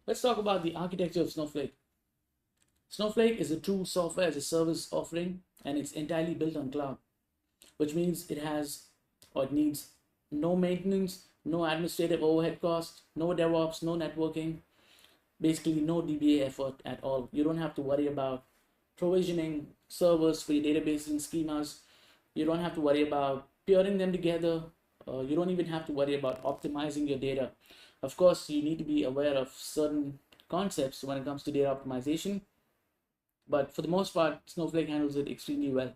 Let's talk about the architecture of Snowflake. Snowflake is a true software as a service offering, and it's entirely built on cloud, which means it needs no maintenance, no administrative overhead costs, no DevOps, no networking, basically no DBA effort at all. You don't have to worry about provisioning servers for your databases and schemas. You don't have to worry about pairing them together. You don't even have to worry about optimizing your data. Of course, you need to be aware of certain concepts when it comes to data optimization, but for the most part, Snowflake handles it extremely well.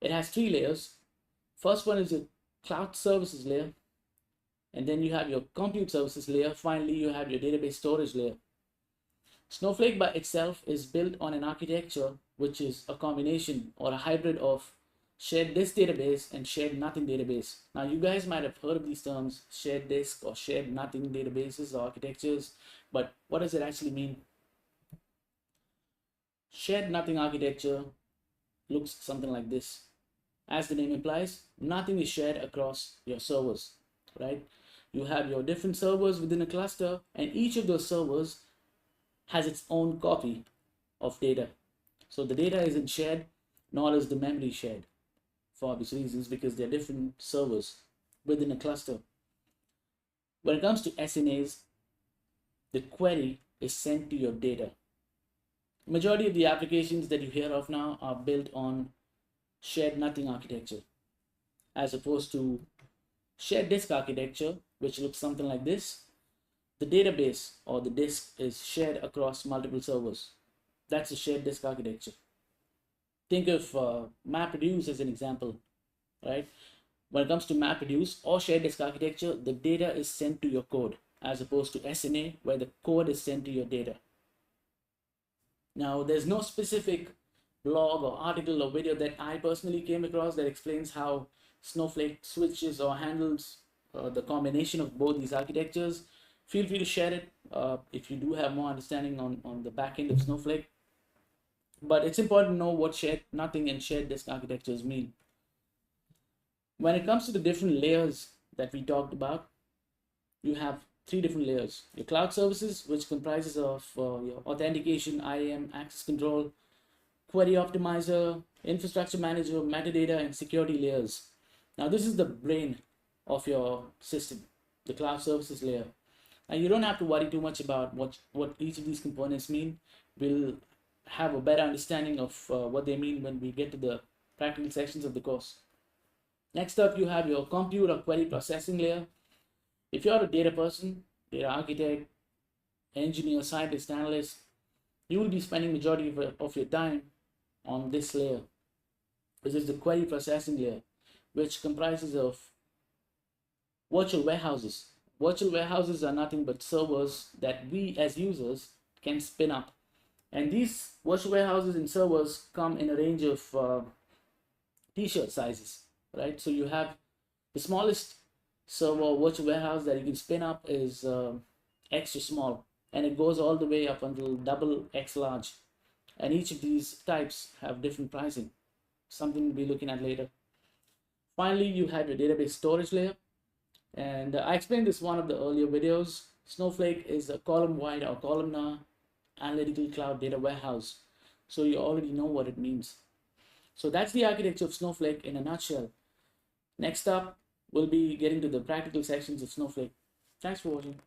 It has three layers. First one is a cloud services layer, and then you have your compute services layer. Finally, you have your database storage layer. Snowflake by itself is built on an architecture which is a combination or a hybrid of shared disk database and shared nothing database. Now, you guys might have heard of these terms, shared disk or shared nothing databases or architectures, but what does it actually mean? Shared nothing architecture looks something like this. As the name implies, nothing is shared across your servers, right? You have your different servers within a cluster, and each of those servers has its own copy of data. So the data isn't shared, nor is the memory shared for obvious reasons because they're different servers within a cluster. When it comes to SNAs, the query is sent to your data. Majority of the applications that you hear of now are built on shared nothing architecture as opposed to shared disk architecture, which looks something like this. The database or the disk is shared across multiple servers. That's a shared disk architecture. Think of MapReduce as an example, right? When it comes to MapReduce or shared disk architecture, the data is sent to your code as opposed to SNA where the code is sent to your data. Now, there's no specific blog or article or video that I personally came across that explains how Snowflake switches or handles the combination of both these architectures. Feel free to share it if you do have more understanding on the back end of Snowflake. But it's important to know what shared nothing and shared disk architectures mean. When it comes to the different layers that we talked about, you have three different layers. Your cloud services, which comprises of your authentication, IAM, access control, query optimizer, infrastructure manager, metadata, and security layers. Now, this is the brain of your system, the cloud services layer. And you don't have to worry too much about what each of these components mean. We'll have a better understanding of what they mean when we get to the practical sections of the course. Next up, you have your compute or query processing layer. If you're a data person, data architect, engineer, scientist, analyst, you will be spending majority of your time on this layer. This is the query processing layer, which comprises of virtual warehouses. Virtual warehouses are nothing but servers that we as users can spin up. And these virtual warehouses and servers come in a range of t-shirt sizes, right? So you have the smallest server virtual warehouse that you can spin up is extra small, and it goes all the way up until double X large. And each of these types have different pricing, something we'll be looking at later. Finally, you have your database storage layer. And I explained this in one of the earlier videos. Snowflake is a column-wide or columnar analytical cloud data warehouse. So you already know what it means. So that's the architecture of Snowflake in a nutshell. Next up, we'll be getting to the practical sections of Snowflake. Thanks for watching.